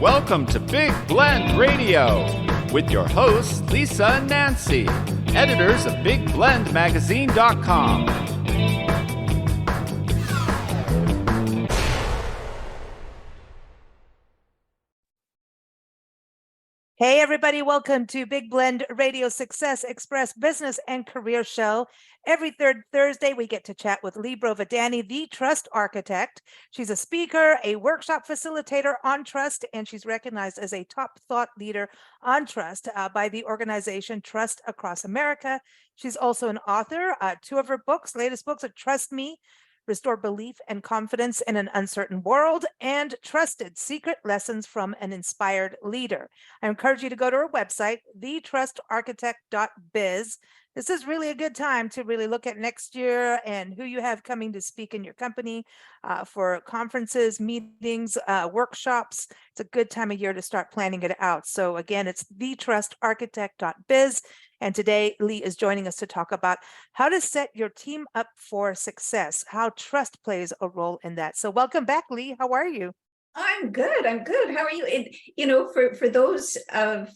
Welcome to Big Blend Radio with your hosts, Lisa and Nancy, editors of BigBlendMagazine.com. Hey, everybody. Welcome to Big Blend Radio Success Express Business and Career Show. Every third Thursday, we get to chat with Lea Brovedani, the trust architect. She's a speaker, a workshop facilitator on trust, and she's recognized as a top thought leader on trust by the organization Trust Across America. She's also an author. Two of her latest books are Trust Me, Restore Belief and Confidence in an Uncertain World, and Trusted Secret Lessons from an Inspired Leader. I encourage you to go to our website, thetrustarchitect.biz. This is really a good time to really look at next year and who you have coming to speak in your company for conferences, meetings, workshops. It's a good time of year to start planning it out. So again, it's thetrustarchitect.biz. And today, Lea is joining us to talk about how to set your team up for success, how trust plays a role in that. So welcome back, Lea. How are you? I'm good. How are you? For those of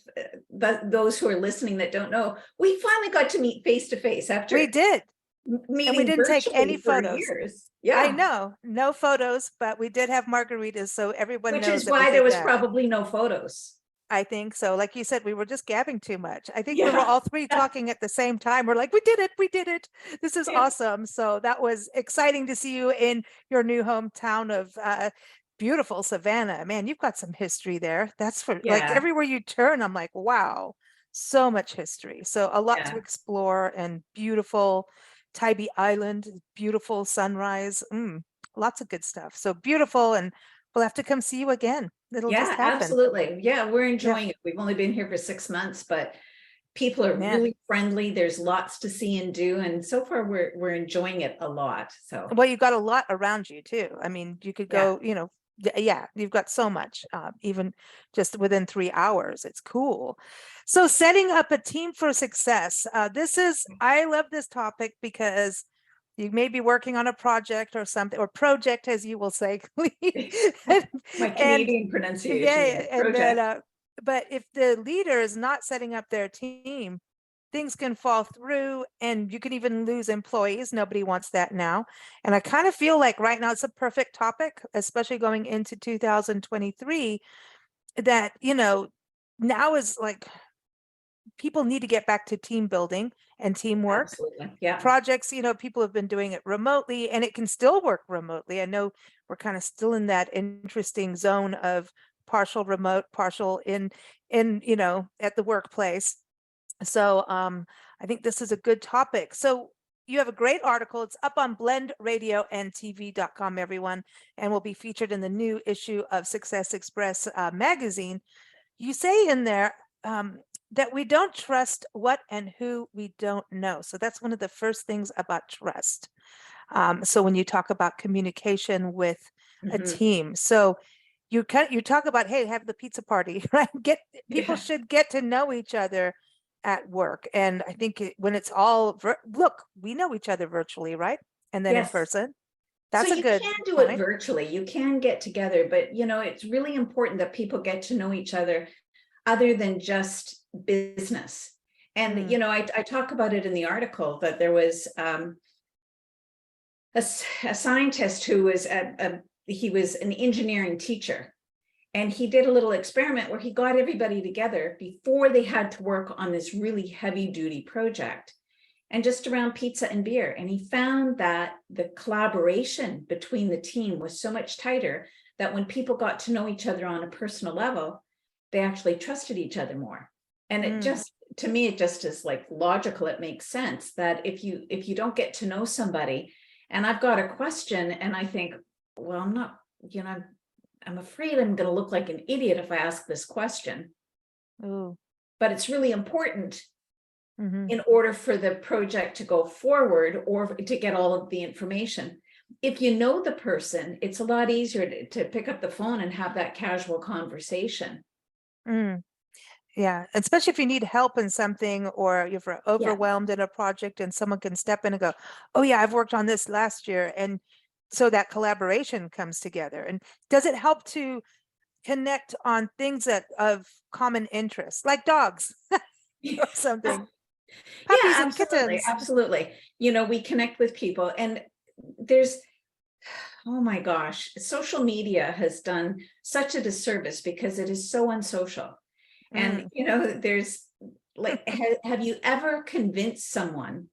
those who are listening that don't know, we finally got to meet face to face after we did. Meeting and we didn't take any photos. Years. Yeah, I know, no photos, but we did have margaritas, so everyone knows. Which is why there was probably no photos. I think so. Like you said, we were just gabbing too much. I think we were all three talking at the same time. We're like, we did it. This is awesome. So that was exciting to see you in your new hometown of beautiful Savannah. Man, you've got some history there. That's for like everywhere you turn, I'm like, wow, so much history. So a lot to explore, and beautiful Tybee Island, beautiful sunrise, lots of good stuff. So beautiful, and we'll have to come see you again. It'll just happen. Absolutely. Yeah, we're enjoying it. We've only been here for 6 months, but people are really friendly. There's lots to see and do, and so far we're enjoying it a lot. So well, you've got a lot around you too. I mean, you could go, you've got so much, even just within 3 hours. It's cool. So setting up a team for success. I love this topic because you may be working on a project or something, or project, as you will say. My Canadian pronunciation. Yeah, and then, but if the leader is not setting up their team, things can fall through, and you can even lose employees. Nobody wants that now. And I kind of feel like right now it's a perfect topic, especially going into 2023, that, now is like people need to get back to team building and teamwork. Absolutely. Yeah. Projects, people have been doing it remotely, and it can still work remotely. I know we're kind of still in that interesting zone of partial remote, partial in at the workplace. So I think this is a good topic. So you have a great article. It's up on blendradioandtv.com, everyone, and will be featured in the new issue of Success Express magazine. You say in there that we don't trust what and who we don't know. So that's one of the first things about trust. So when you talk about communication with a team, so you talk about, hey, have the pizza party, right? People should get to know each other at work. And I think when it's all look, we know each other virtually, right? And then in person. That's a good. You can do it virtually. You can get together, but it's really important that people get to know each other other than just business. And I talk about it in the article that there was a scientist who was he was an engineering teacher, and he did a little experiment where he got everybody together before they had to work on this really heavy duty project, and just around pizza and beer. And he found that the collaboration between the team was so much tighter that when people got to know each other on a personal level, they actually trusted each other more. And it just, to me, it just is like logical. It makes sense that if you don't get to know somebody, and I've got a question and I think, well, I'm not, I'm afraid I'm going to look like an idiot if I ask this question. Ooh. But it's really important in order for the project to go forward or to get all of the information. If you know the person, it's a lot easier to pick up the phone and have that casual conversation. Yeah, especially if you need help in something, or you're overwhelmed in a project, and someone can step in and go, oh yeah, I've worked on this last year. And so that collaboration comes together. And does it help to connect on things that of common interest, like dogs or something, puppies Yeah, and absolutely, kittens. absolutely. You know, we connect with people, and there's, oh my gosh, social media has done such a disservice because it is so unsocial. And, Mm. you know, there's like, have you ever convinced someone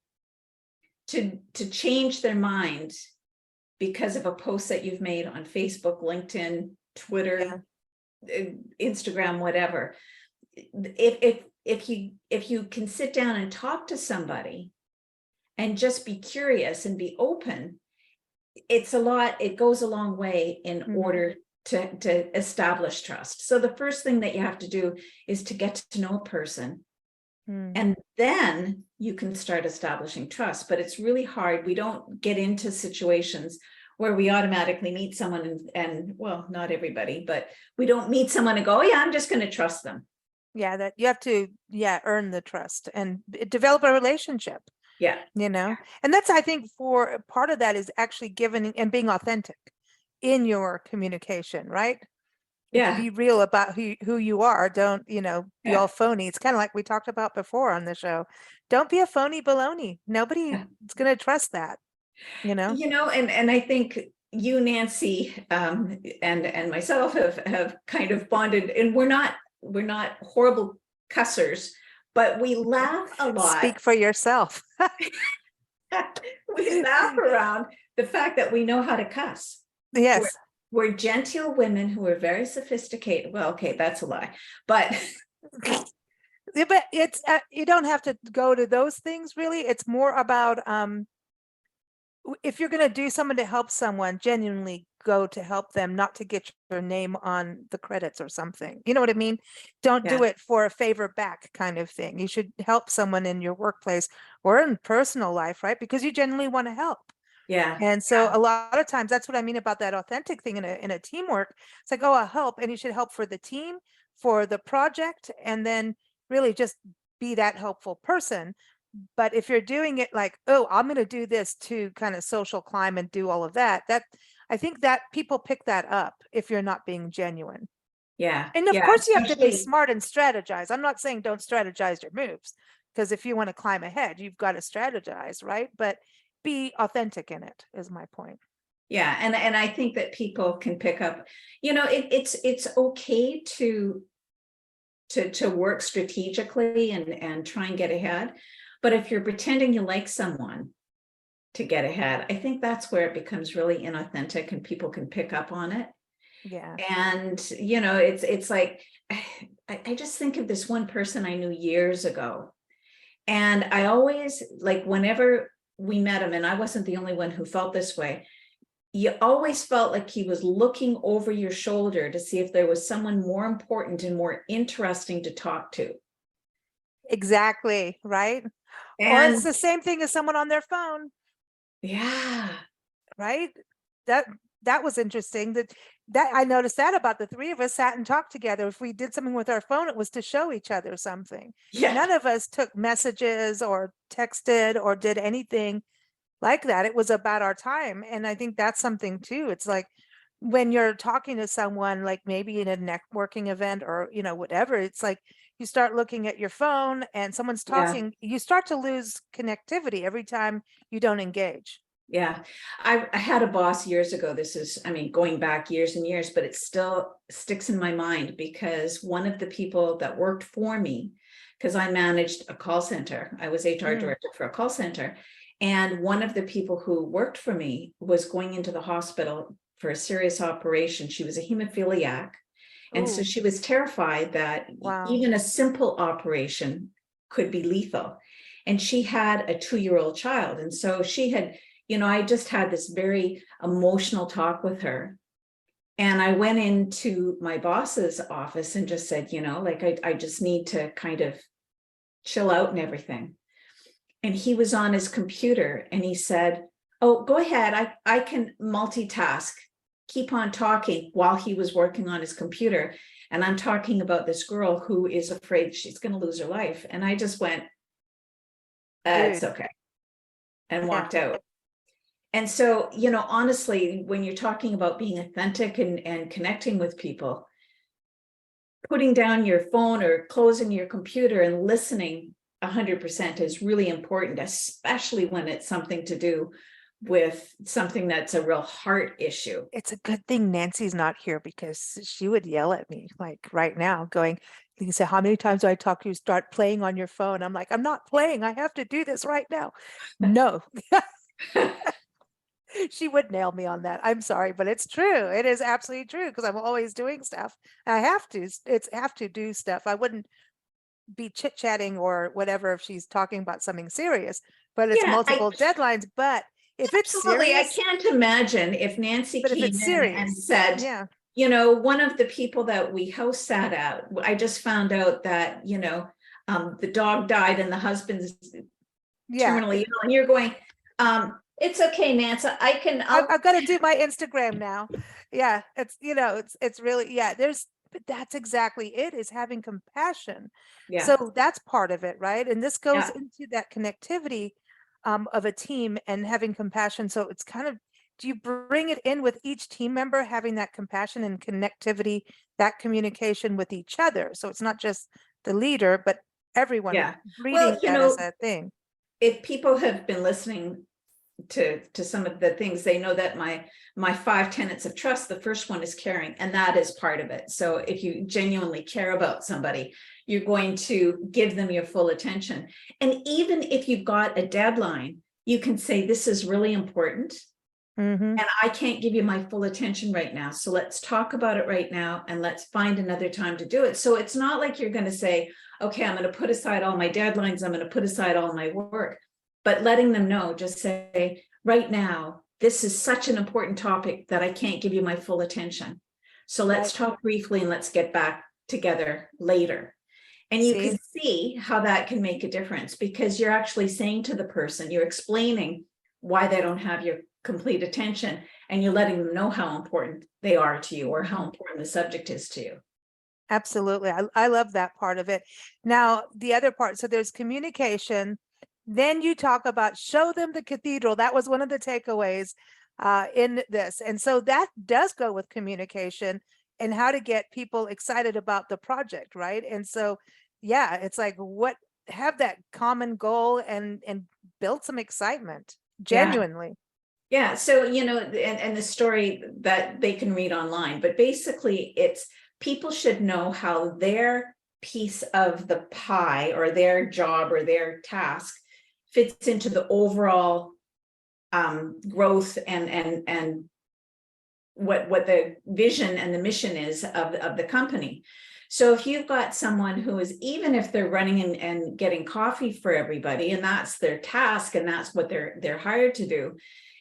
to change their mind because of a post that you've made on Facebook, LinkedIn, Twitter, Instagram, whatever? If you can sit down and talk to somebody and just be curious and be open, it goes a long way in order to establish trust. So the first thing that you have to do is to get to know a person, and then you can start establishing trust. But it's really hard. We don't get into situations where we automatically meet someone and well, not everybody, but we don't meet someone and go, oh yeah, I'm just going to trust them. Yeah, that you have to, earn the trust and develop a relationship, Yeah. And that's, I think, for part of that is actually giving and being authentic in your communication, right? Yeah. Be real about who you are. Don't, be Yeah. all phony. It's kind of like we talked about before on the show. Don't be a phony baloney. Nobody is going to trust that, And I think you, Nancy, and myself have kind of bonded, and we're not horrible cussers, but we laugh a lot. Speak for yourself. We laugh around the fact that we know how to cuss. Yes. We're genteel women who are very sophisticated. Well, okay, that's a lie, but Yeah, but it's you don't have to go to those things really. It's more about if you're going to do something to help someone, genuinely go to help them, not to get your name on the credits or something. You know what I mean? Don't do it for a favor back kind of thing. You should help someone in your workplace or in personal life, right? Because you genuinely want to help. Yeah. And so a lot of times that's what I mean about that authentic thing in a teamwork. It's like, oh, I'll help. And you should help for the team, for the project, and then really just be that helpful person. But if you're doing it like, oh, I'm going to do this to kind of social climb and do all of that, I think that people pick that up if you're not being genuine. Yeah. And of course you have to be especially- smart and strategize. I'm not saying don't strategize your moves, because if you want to climb ahead, you've got to strategize, right? But be authentic in it is my point. Yeah. And I think that people can pick up, it's okay to work strategically and try and get ahead. But if you're pretending you like someone to get ahead, I think that's where it becomes really inauthentic and people can pick up on it. Yeah. And, it's like, I just think of this one person I knew years ago. And I always, like, whenever we met him, and I wasn't the only one who felt this way, you always felt like he was looking over your shoulder to see if there was someone more important and more interesting to talk to. Exactly. Right. Or it's the same thing as someone on their phone. Yeah. Right. That was interesting. That I noticed that about the three of us sat and talked together. If we did something with our phone, it was to show each other something. Yeah. None of us took messages or texted or did anything like that. It was about our time. And I think that's something too. It's like when you're talking to someone, like maybe in a networking event or, whatever, it's like you start looking at your phone and someone's talking, you start to lose connectivity every time you don't engage. Yeah. I had a boss years ago. This is, going back years and years, but it still sticks in my mind because one of the people that worked for me, because I managed a call center, I was HR director for a call center. And one of the people who worked for me was going into the hospital for a serious operation. She was a hemophiliac. And so she was terrified that even a simple operation could be lethal. And she had a 2-year-old child. And so she had, I just had this very emotional talk with her. And I went into my boss's office and just said, I just need to kind of chill out and everything. And he was on his computer and he said, oh, go ahead. I can multitask. Keep on talking while he was working on his computer. And I'm talking about this girl who is afraid she's going to lose her life. And I just went, it's okay. And walked out. And so, honestly, when you're talking about being authentic and connecting with people, putting down your phone or closing your computer and listening 100% is really important, especially when it's something to do with something that's a real heart issue. It's a good thing Nancy's not here because she would yell at me like right now going, Lisa, how many times do I talk to you? Start playing on your phone. I'm like, I'm not playing. I have to do this right now. No. She would nail me on that. I'm sorry, but it's true. It is absolutely true because I'm always doing stuff. I have to. It's have to do stuff. I wouldn't be chit-chatting or whatever if she's talking about something serious, but it's Yeah, multiple deadlines. But if it's absolutely. I serious, can't imagine if Nancy but if came it's in and serious, said, yeah, you know, one of the people that we house sat at, I just found out that, you know, the dog died and the husband's yeah. terminally ill, and you're going, it's okay, Nancy, I've got to do my Instagram now. Yeah, it's it's really but that's exactly it, is having compassion. yeah, So that's part of it, right? And this goes yeah, into that connectivity of a team and having compassion. So it's kind of, do you bring it in with each team member having that compassion and connectivity, that communication with each other? So it's not just the leader, but everyone yeah. breathing Well, you that as know, a thing. if people have been listening to some of the things, they know that my 5 tenets of trust, the first one is caring, and that is part of it. So if you genuinely care about somebody, you're going to give them your full attention. And even if you've got a deadline, you can say, this is really important Mm-hmm. and I can't give you my full attention right now, so let's talk about it right now and let's find another time to do it. So it's not like you're going to say, okay, I'm going to put aside all my deadlines, I'm going to put aside all my work. But letting them know, just say, right now, this is such an important topic that I can't give you my full attention. So let's talk briefly and let's get back together later. And you can see how that can make a difference, because you're actually saying to the person, you're explaining why they don't have your complete attention, and you're letting them know how important they are to you or how important the subject is to you. Absolutely. I love that part of it. Now, the other part, so there's communication. Then you talk about show them the cathedral. That was one of the takeaways in this. And so that does go with communication and how to get people excited about the project, right? And so, yeah, it's like have that common goal and build some excitement genuinely. Yeah. So, you know, and the story that they can read online, but basically it's people should know how their piece of the pie or their job or their task fits into the overall growth and what the vision and the mission is of the company. So if you've got someone who is, even if they're running and getting coffee for everybody, and that's their task and that's what they're hired to do,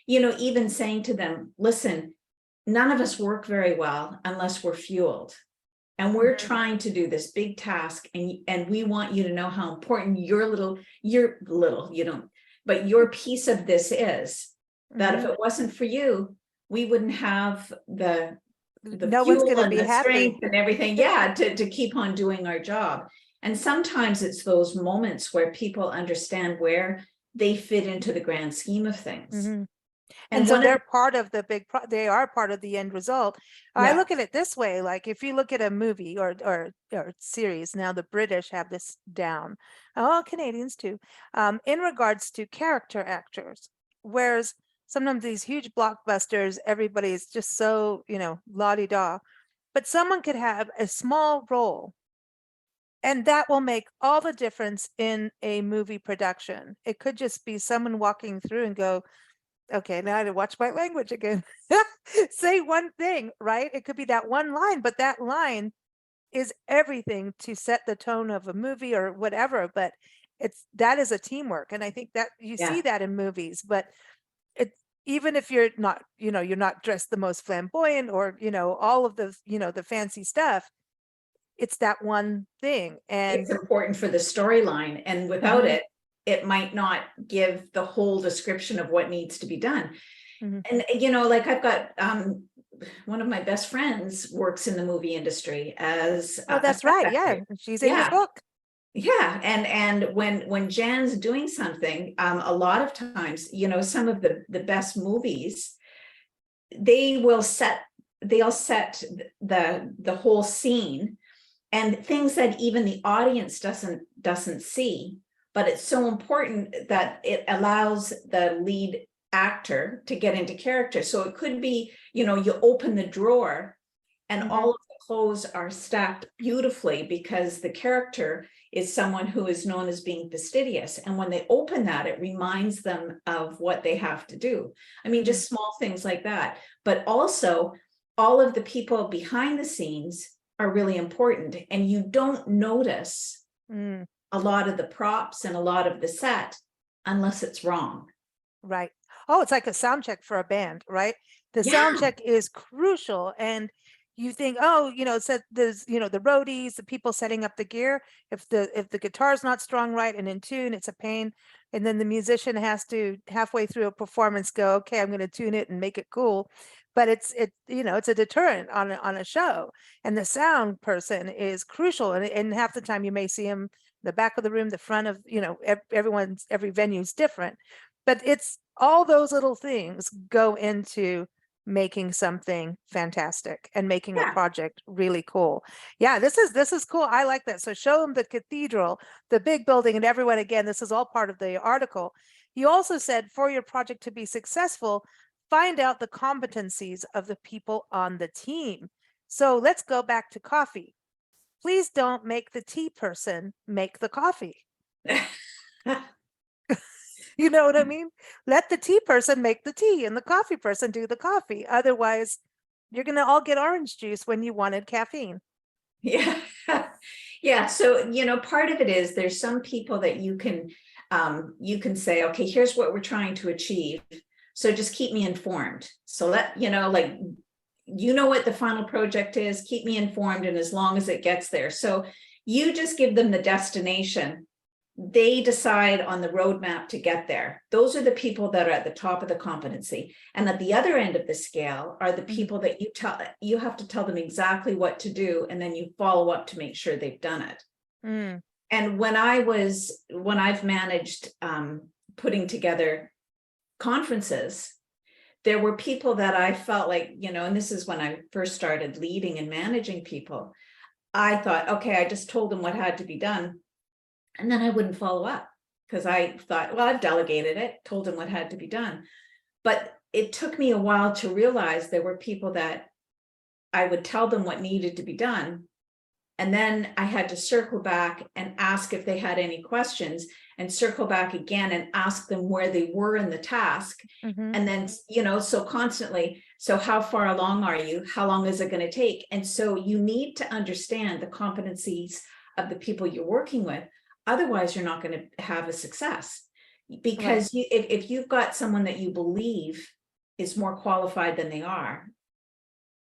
you know, even saying to them, listen, none of us work very well unless we're fueled. And we're trying to do this big task, and we want you to know how important your piece of this is. That if it wasn't for you, we wouldn't have the no one's fuel going to and be the happy strength and everything, yeah, to keep on doing our job. And sometimes it's those moments where people understand where they fit into the grand scheme of things. And so they're part of the they are part of the end result. I look at it this way, like if you look at a movie or series, now the British have this down, Canadians too, in regards to character actors, whereas sometimes these huge blockbusters, everybody's just so, la-di-da, but someone could have a small role and that will make all the difference in a movie production. It could just be someone walking through and go, okay, now I had to watch my language again. Say one thing, right? It could be that one line, but that line is everything to set the tone of a movie or whatever. But that is a teamwork. And I think that you see that in movies, but even if you're not, you're not dressed the most flamboyant or, all of the, the fancy stuff, it's that one thing. And it's important for the storyline. And without it might not give the whole description of what needs to be done. And, like I've got one of my best friends works in the movie industry as that's right. Yeah. She's in your book. Yeah. And when Jan's doing something, a lot of times, some of the best movies, they'll set the whole scene. and things that even the audience doesn't see. But it's so important that it allows the lead actor to get into character. So it could be, you open the drawer and all of the clothes are stacked beautifully because the character is someone who is known as being fastidious. And when they open that, it reminds them of what they have to do. I mean, just small things like that. But also, all of the people behind the scenes are really important. And you don't notice a lot of the props and a lot of the set unless it's wrong. Right. Oh, it's like a sound check for a band, right? The sound check is crucial. And you think, oh, so there's, the roadies, the people setting up the gear. If the guitar's not strung right and in tune, it's a pain. And then the musician has to halfway through a performance go, okay, I'm going to tune it and make it cool. But it's a deterrent on a show. And the sound person is crucial. And half the time you may see him the back of the room, the front of, every venue is different. But it's all those little things go into making something fantastic and making a project really cool. Yeah, this is cool. I like that. So show them the cathedral, the big building, and everyone. Again, this is all part of the article. You also said for your project to be successful, find out the competencies of the people on the team. So let's go back to coffee. Please don't make the tea person make the coffee. You know what I mean? Let the tea person make the tea and the coffee person do the coffee. Otherwise, you're going to all get orange juice when you wanted caffeine. Yeah. Yeah. So, part of it is there's some people that you can say, okay, here's what we're trying to achieve. So just keep me informed. So let, what the final project is, keep me informed. And as long as it gets there. So you just give them the destination. They decide on the roadmap to get there. Those are the people that are at the top of the competency. And at the other end of the scale are the people that you have to tell them exactly what to do. And then you follow up to make sure they've done it. And when I've managed putting together conferences, there were people that I felt like, and this is when I first started leading and managing people. I thought, okay, I just told them what had to be done. And then I wouldn't follow up because I thought, well, I've delegated it, told them what had to be done. But it took me a while to realize there were people that I would tell them what needed to be done. And then I had to circle back and ask if they had any questions and circle back again and ask them where they were in the task. And then, so constantly, so how far along are you? How long is it going to take? And so you need to understand the competencies of the people you're working with. Otherwise, you're not going to have a success because if you've got someone that you believe is more qualified than they are,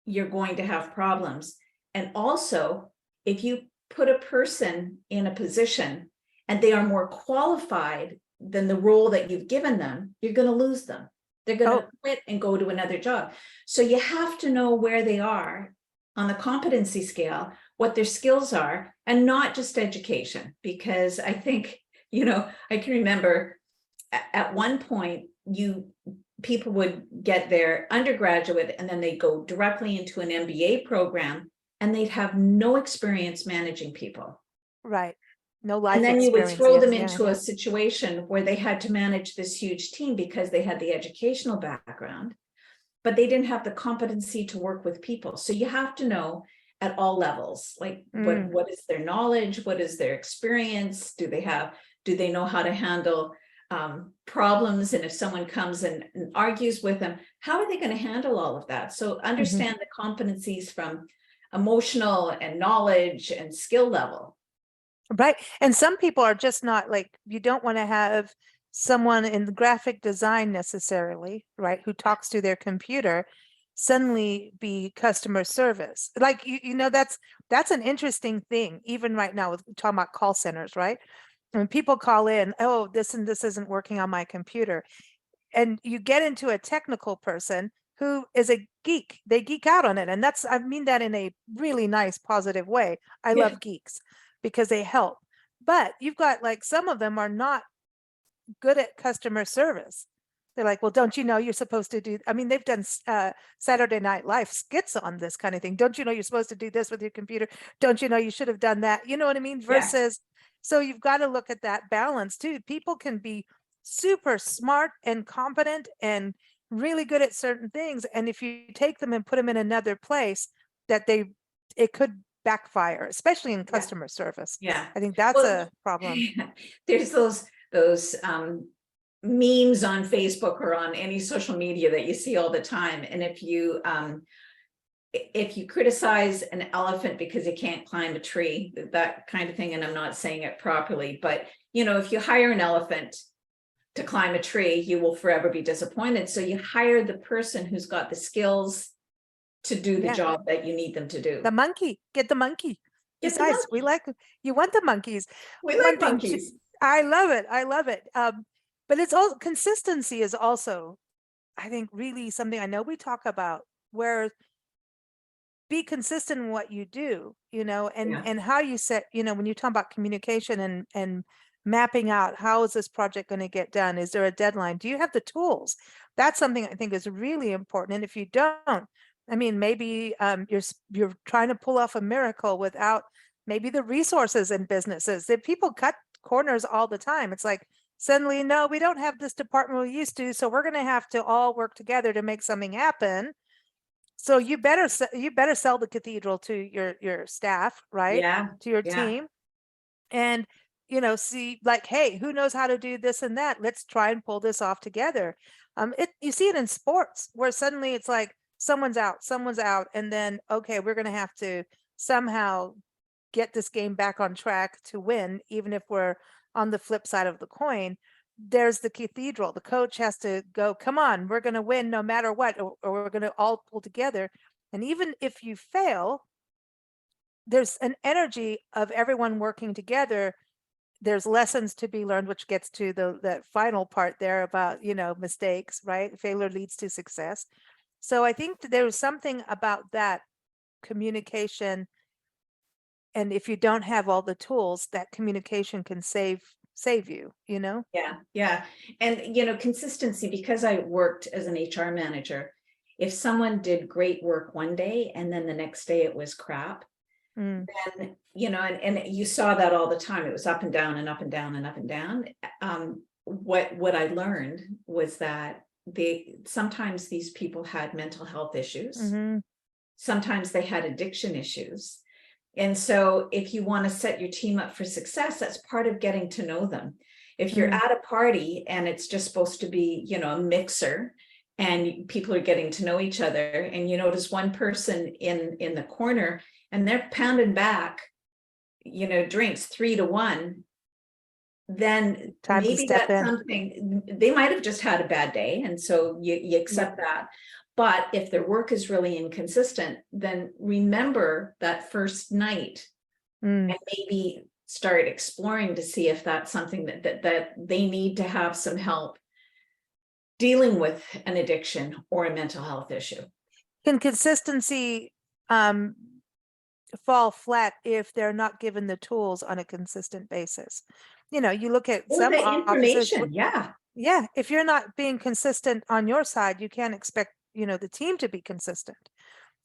you're going to have problems. And also, if you put a person in a position and they are more qualified than the role that you've given them, you're going to lose them. They're going to quit and go to another job. So you have to know where they are on the competency scale, what their skills are, and not just education. Because I think, I can remember at one point, people would get their undergraduate and then they go directly into an MBA program and they'd have no experience managing people. Right. No life experience. And then you would throw them into a situation where they had to manage this huge team because they had the educational background, but they didn't have the competency to work with people. So you have to know at all levels, like what is their knowledge? What is their experience? Do they know how to handle problems? And if someone comes and argues with them, how are they going to handle all of that? So understand the competencies from emotional and knowledge and skill level. Right. And some people are just not you don't want to have someone in graphic design necessarily, right, who talks to their computer suddenly be customer service. That's an interesting thing, even right now with talking about call centers, right? When people call in, oh, this and this isn't working on my computer. And you get into a technical person who is a geek. They geek out on it. And I mean that in a really nice, positive way. I love geeks because they help. But you've got some of them are not good at customer service. They're like, well, don't you know you're supposed to do, I mean, they've done Saturday Night Live skits on this kind of thing. Don't you know you're supposed to do this with your computer? Don't you know you should have done that? You know what I mean? Yeah. Versus, so you've got to look at that balance too. People can be super smart and competent and really good at certain things. And if you take them and put them in another place, it could backfire, especially in customer service. Yeah. I think that's Well, a problem. there's those memes on Facebook or on any social media that you see all the time. And if you criticize an elephant because it can't climb a tree, that kind of thing, and I'm not saying it properly, but if you hire an elephant to climb a tree, you will forever be disappointed. So you hire the person who's got the skills to do the job that you need them to do. The monkey, get the monkey. Get the Besides, you want the monkeys. We One like thing monkeys. I love it. I love it. But it's all consistency is also, I think, really something I know we talk about, where be consistent in what you do, and how you set, when you talk about communication and mapping out, how is this project going to get done? Is there a deadline? Do you have the tools? That's something I think is really important. And if you don't, I mean, maybe you're trying to pull off a miracle without maybe the resources in businesses. That people cut corners all the time. It's like suddenly, no, we don't have this department we used to, so we're going to have to all work together to make something happen. So you better sell the cathedral to your staff, right? Yeah. To your team, and see, like, hey, who knows how to do this and that? Let's try and pull this off together. You see it in sports where suddenly it's like someone's out, and then okay, we're going to have to somehow get this game back on track to win, even if we're on the flip side of the coin. There's the cathedral. The coach has to go, come on, we're going to win no matter what, or we're going to all pull together. And even if you fail, there's an energy of everyone working together. There's lessons to be learned, which gets to that final part there about, mistakes, right? Failure leads to success. So I think that there's something about that communication. And if you don't have all the tools, that communication can save you, Yeah. And consistency, because I worked as an HR manager, if someone did great work one day and then the next day it was crap, then and you saw that all the time. It was up and down and up and down and up and down. What I learned was that sometimes these people had mental health issues. Sometimes they had addiction issues. And so if you want to set your team up for success, that's part of getting to know them. If you're at a party and it's just supposed to be, a mixer, and people are getting to know each other, and you notice one person in the corner and they're pounding back, drinks 3-1, then Time to maybe step that's in. something, they might have just had a bad day. And so you accept that. But if their work is really inconsistent, then remember that first night and maybe start exploring to see if that's something that they need to have some help dealing with an addiction or a mental health issue. Can consistency fall flat if they're not given the tools on a consistent basis? You look at some offices. Yeah. If you're not being consistent on your side, you can't expect the team to be consistent.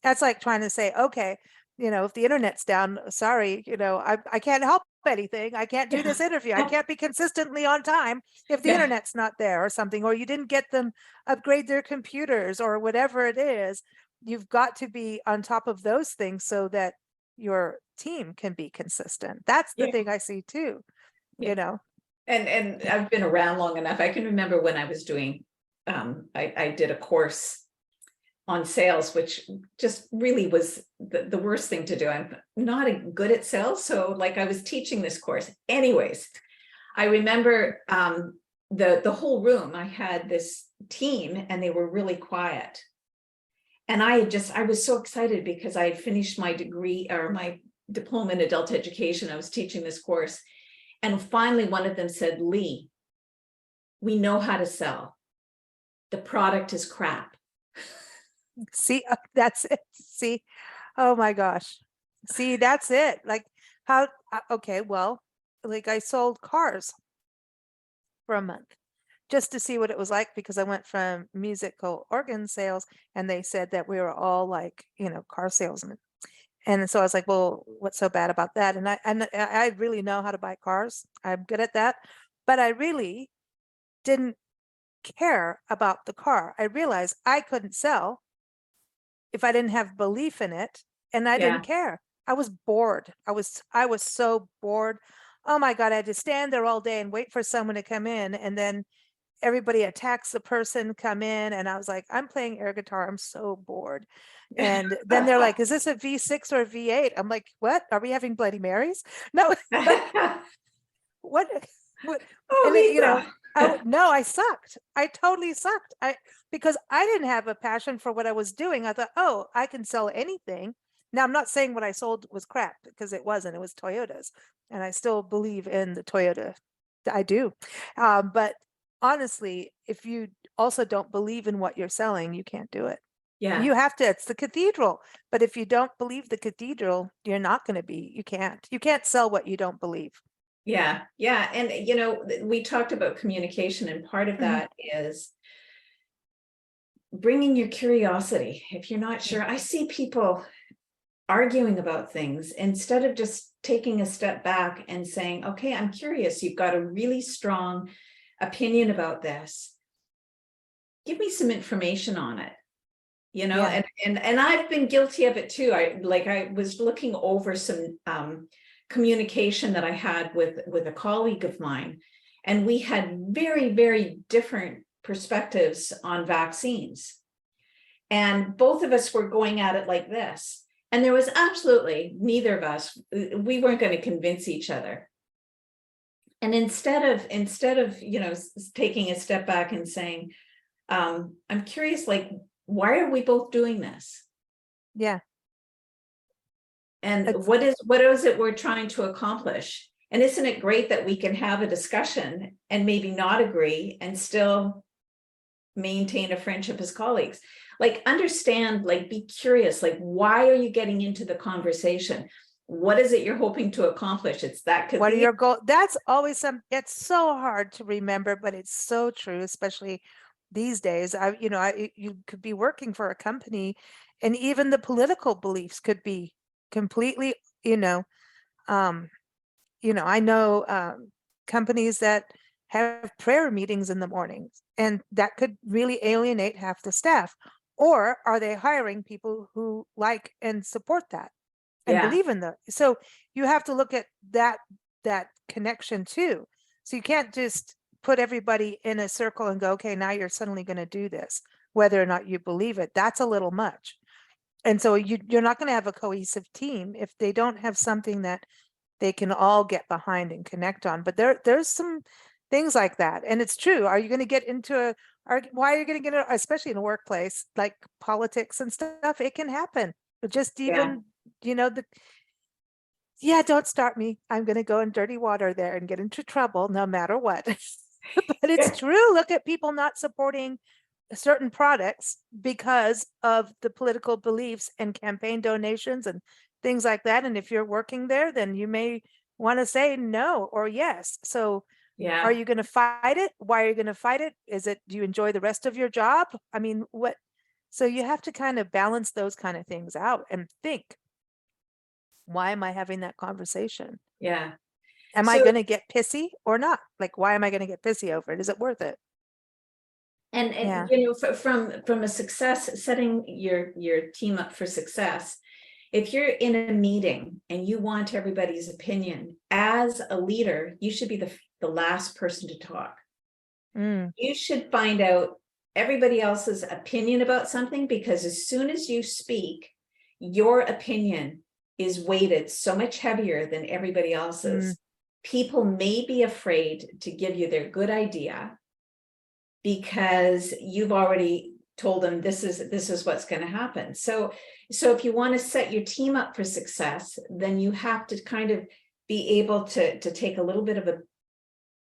That's like trying to say, okay, if the internet's down, sorry, I can't help anything. I can't do this interview. I can't be consistently on time if the internet's not there or something, or you didn't get them upgrade their computers or whatever it is. You've got to be on top of those things so that your team can be consistent. That's the thing I see too, And I've been around long enough. I can remember when I was doing, I did a course on sales, which just really was the worst thing to do. I'm not good at sales. So I was teaching this course. Anyways, I remember the whole room, I had this team and they were really quiet. And I was so excited because I had finished my degree or my diploma in adult education. I was teaching this course. And finally, one of them said, Lee, we know how to sell. The product is crap. See, that's it. See, oh my gosh. See, that's it. Okay, well, I sold cars for a month. just to see what it was like, because I went from musical organ sales and they said that we were all like, car salesmen. And so I was like, well, what's so bad about that? And I really know how to buy cars. I'm good at that. But I really didn't care about the car. I realized I couldn't sell if I didn't have belief in it, and I Yeah. didn't care. I was bored. I was so bored. Oh my God, I had to stand there all day and wait for someone to come in, and then everybody attacks the person come in, and I was like, I'm playing air guitar. I'm so bored. And then they're like, is this a V6 or a V8? I'm like, what? Are we having Bloody Marys? No. What? What? Oh, And Lisa. no, I sucked. I totally sucked. Because I didn't have a passion for what I was doing. I thought, oh, I can sell anything. Now, I'm not saying what I sold was crap, because it wasn't. It was Toyotas, and I still believe in the Toyota. I do. But honestly, if you also don't believe in what you're selling, you can't do it. Yeah. You have to. It's the cathedral. But if you don't believe the cathedral, you're not going to be. You can't sell what you don't believe. Yeah. Yeah. And, we talked about communication, and part of that is bringing your curiosity. If you're not sure, I see people arguing about things instead of just taking a step back and saying, okay, I'm curious. You've got a really strong opinion about this. Give me some information on it. Yeah. And I've been guilty of it too. I was looking over some communication that I had with a colleague of mine, and we had very, very different perspectives on vaccines. And both of us were going at it like this. And there was absolutely neither of us, we weren't going to convince each other. And instead of, taking a step back and saying, I'm curious, like, why are we both doing this? Yeah. And what is it we're trying to accomplish? And isn't it great that we can have a discussion and maybe not agree and still maintain a friendship as colleagues? Like, understand, like, be curious, like, why are you getting into the conversation? What is it you're hoping to accomplish? It's that. What are your goals? That's always it's so hard to remember, but it's so true, especially these days. You could be working for a company, and even the political beliefs could be completely, I know companies that have prayer meetings in the mornings, and that could really alienate half the staff. Or are they hiring people who like and support that and believe in so you have to look at that connection too. So you can't just put everybody in a circle and go, okay, now you're suddenly going to do this, whether or not you believe it. That's a little much. And so you're not going to have a cohesive team if they don't have something that they can all get behind and connect on. But there's some things like that. And it's true. Are you going to get into why are you going to get, especially in a workplace, like politics and stuff? It can happen. But just even, don't start me. I'm going to go in dirty water there and get into trouble no matter what. But it's true. Look at people not supporting certain products because of the political beliefs and campaign donations and things like that. And if you're working there, then you may want to say no or yes. So are you going to fight it? Why are you going to fight it? Do you enjoy the rest of your job? I mean, what? So you have to kind of balance those kind of things out and think, why am I having that conversation? Yeah. Am I going to get pissy or not? Like, why am I going to get pissy over it? Is it worth it? And from a success, setting your team up for success, if you're in a meeting and you want everybody's opinion, as a leader, you should be the last person to talk. You should find out everybody else's opinion about something, because as soon as you speak, your opinion is weighted so much heavier than everybody else's. People may be afraid to give you their good idea because you've already told them this is what's going to happen. So if you want to set your team up for success, then you have to kind of be able to take a little bit of a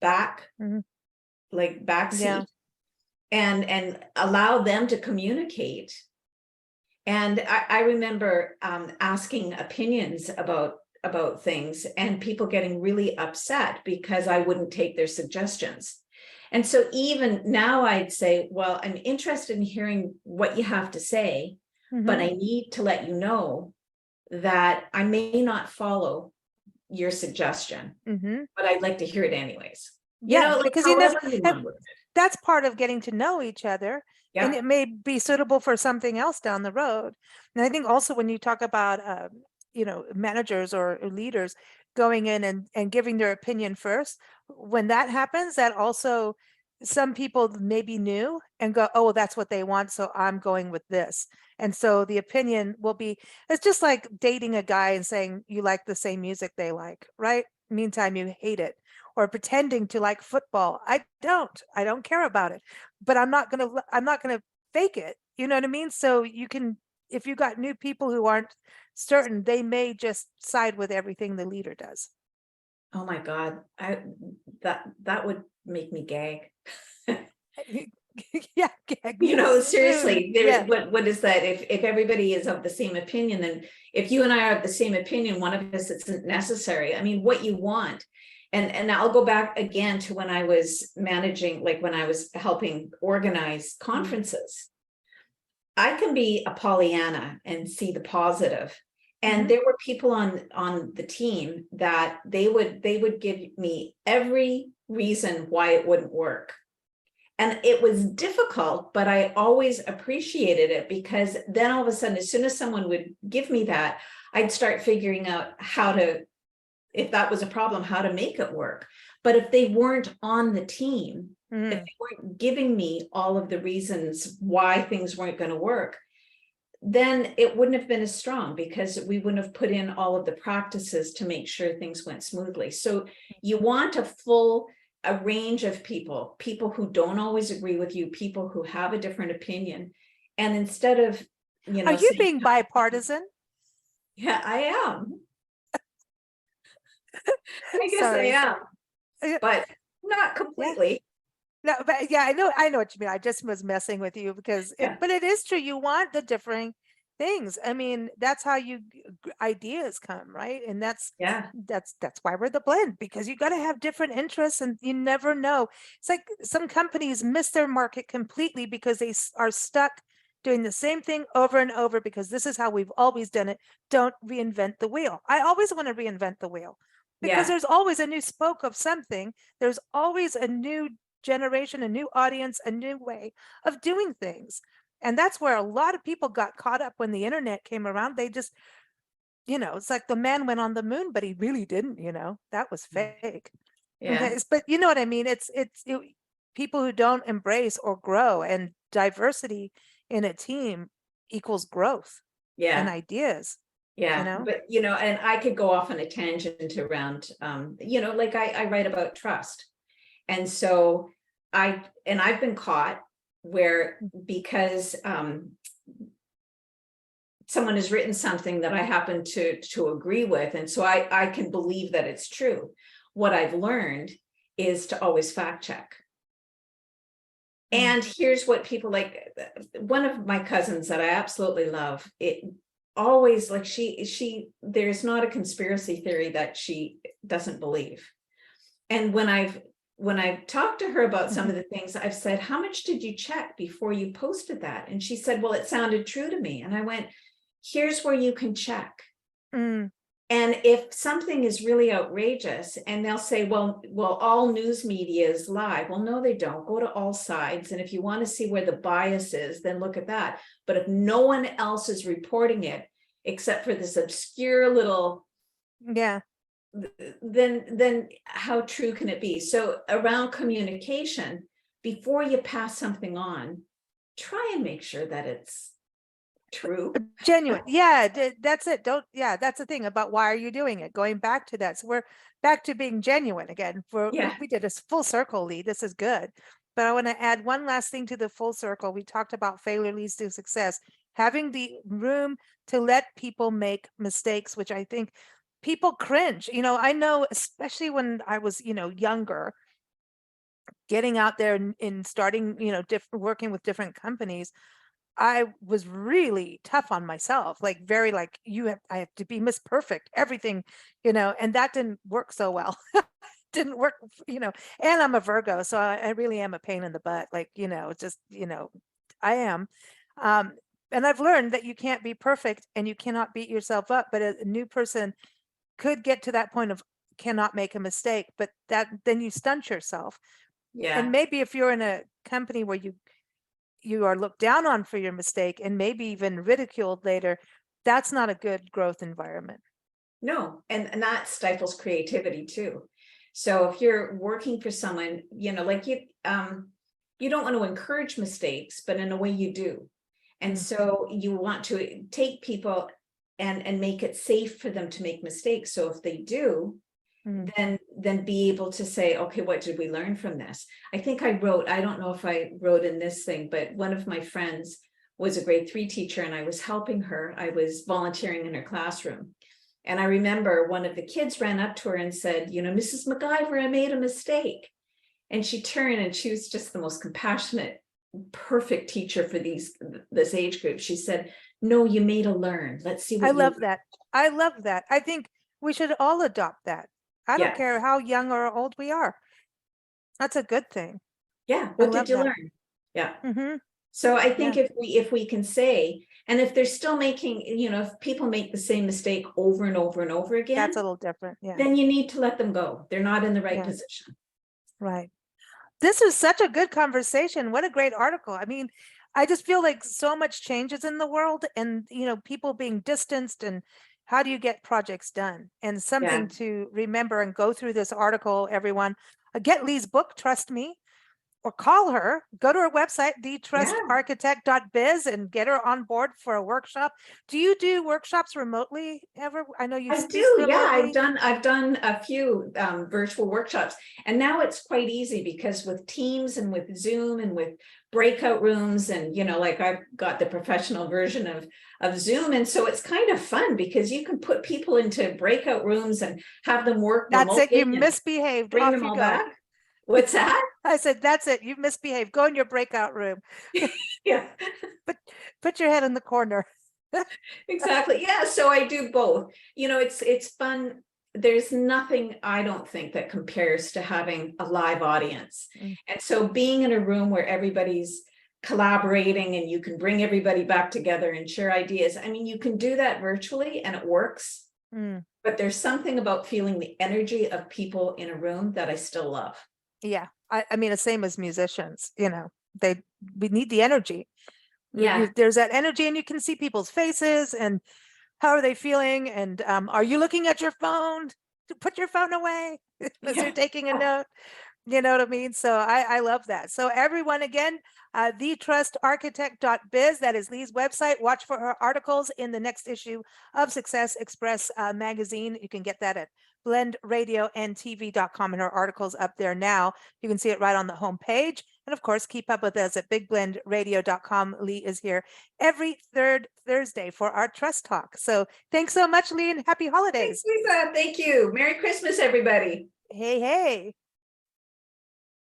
back seat and allow them to communicate. And I remember asking opinions about things and people getting really upset because I wouldn't take their suggestions. And so even now I'd say, well, I'm interested in hearing what you have to say, but I need to let you know that I may not follow your suggestion, but I'd like to hear it anyways. You Yeah, know, like because you never, however you want with it. that's part of getting to know each other. And Yeah. it may be suitable for something else down the road. And I think also when you talk about, managers or leaders going in and giving their opinion first, when that happens, that also, some people maybe new and go, oh, well, that's what they want, so I'm going with this. And so the opinion will be, it's just like dating a guy and saying you like the same music they like, right? Meantime, you hate it. Or pretending to like football. I don't care about it, but I'm not gonna fake it. You know what I mean? So you can, if you got new people who aren't certain, they may just side with everything the leader does. Oh my God. That would make me gag. Yeah. You know, seriously, there's Yeah. what is that? If everybody is of the same opinion, then if you and I are of the same opinion, one of us isn't necessary. I mean, what you want. And I'll go back again to when I was managing, like when I was helping organize conferences. I can be a Pollyanna and see the positive. And there were people on the team that they would give me every reason why it wouldn't work. And it was difficult, but I always appreciated it, because then all of a sudden, as soon as someone would give me that, I'd start figuring out how to, if that was a problem, how to make it work. But if they weren't on the team, if they weren't giving me all of the reasons why things weren't going to work, then it wouldn't have been as strong, because we wouldn't have put in all of the practices to make sure things went smoothly. So you want a range of people who don't always agree with you, people who have a different opinion. And instead of, Are you being bipartisan? Yeah, I am. I guess Sorry. I am, but not completely. No, but yeah, I know what you mean. I just was messing with you because, but it is true. You want the differing things. I mean, that's how ideas come, right? And that's why we're the blend, because you got to have different interests, and you never know. It's like some companies miss their market completely because they are stuck doing the same thing over and over, because this is how we've always done it. Don't reinvent the wheel. I always want to reinvent the wheel, because there's always a new spoke of something. There's always a new generation, a new audience, a new way of doing things. And that's where a lot of people got caught up when the internet came around. They just, it's like the man went on the moon, but he really didn't, that was fake. Yeah. But you know what I mean? It's people who don't embrace or grow, and diversity in a team equals growth and ideas. Yeah, but and I could go off on a tangent around, like I write about trust. And so I've been caught where, because someone has written something that I happen to agree with, and so I can believe that it's true. What I've learned is to always fact check. And here's what people like. One of my cousins that I absolutely love, it always, like, there's not a conspiracy theory that she doesn't believe. And when I've talked to her about some of the things, I've said, how much did you check before you posted that? And she said, well, it sounded true to me. And I went, here's where you can check. And if something is really outrageous, and they'll say, well, all news media is live. Well, no, they don't. Go to all sides. And if you want to see where the bias is, then look at that. But if no one else is reporting it, except for this obscure little, then how true can it be? So around communication, before you pass something on, try and make sure that it's true, genuine. That's it. That's the thing about why are you doing it, going back to that. So we're back to being genuine again. We did a full circle lead. This is good, but I want to add one last thing to the full circle. We talked about failure leads to success, having the room to let people make mistakes, which I think people cringe. I know, especially when I was younger, getting out there and starting working with different companies, I was really tough on myself, like very like I have to be Miss Perfect, everything, and that didn't work so well. didn't work, and I'm a Virgo, so I really am a pain in the butt. Like, just, I am. And I've learned that you can't be perfect and you cannot beat yourself up, but a new person could get to that point of cannot make a mistake, but then you stunt yourself. Yeah. And maybe if you're in a company where you are looked down on for your mistake and maybe even ridiculed later, that's not a good growth environment. No, and that stifles creativity too. So if you're working for someone, like you don't want to encourage mistakes, but in a way you do. And so you want to take people and make it safe for them to make mistakes. So if they do, then be able to say, okay, what did we learn from this? I think I don't know if I wrote in this thing, but one of my friends was a grade 3 teacher and I was helping her. I was volunteering in her classroom. And I remember one of the kids ran up to her and said, Mrs. MacGyver, I made a mistake. And she turned and she was just the most compassionate, perfect teacher for this age group. She said, no, you made a learn. Let's see what I love that. I love that. I think we should all adopt that. I don't care how young or old we are. That's a good thing. Yeah. What did you learn? Yeah. So I think if we can say, and if they're still making, if people make the same mistake over and over and over again, that's a little different. Yeah. Then you need to let them go. They're not in the right position. Right. This is such a good conversation. What a great article. I mean, I just feel like so much changes in the world and, people being distanced and how do you get projects done? And something to remember and go through this article, everyone. Get Lee's book, trust me, or call her, go to her website, thetrustarchitect.biz and get her on board for a workshop. Do you do workshops remotely ever? I know you do. Yeah, I've done a few virtual workshops, and now it's quite easy because with Teams and with Zoom and with breakout rooms and like I've got the professional version of Zoom, and so it's kind of fun because you can put people into breakout rooms and have them work. That's it. You misbehaved. Bring them all back. What's that? I said, that's it. You misbehaved. Go in your breakout room. Yeah. But put your head in the corner. Exactly. Yeah. So I do both. It's fun. There's nothing, I don't think, that compares to having a live audience. And so being in a room where everybody's collaborating and you can bring everybody back together and share ideas. I mean, you can do that virtually and it works. But there's something about feeling the energy of people in a room that I still love. Yeah. I mean, the same as musicians, we need the energy. Yeah. There's that energy and you can see people's faces and how are they feeling? And are you looking at your phone? Put your phone away as you're taking a note. You know what I mean? So I love that. So everyone, again, thetrustarchitect.biz, that is Lee's website. Watch for her articles in the next issue of Success Express magazine. You can get that at blendradioandtv.com, and her article's up there now. You can see it right on the homepage. And of course, keep up with us at bigblendradio.com. Lee is here every third Thursday for our Trust Talk. So thanks so much, Lee, and happy holidays. Thanks, Lisa. Thank you. Merry Christmas, everybody. Hey, hey.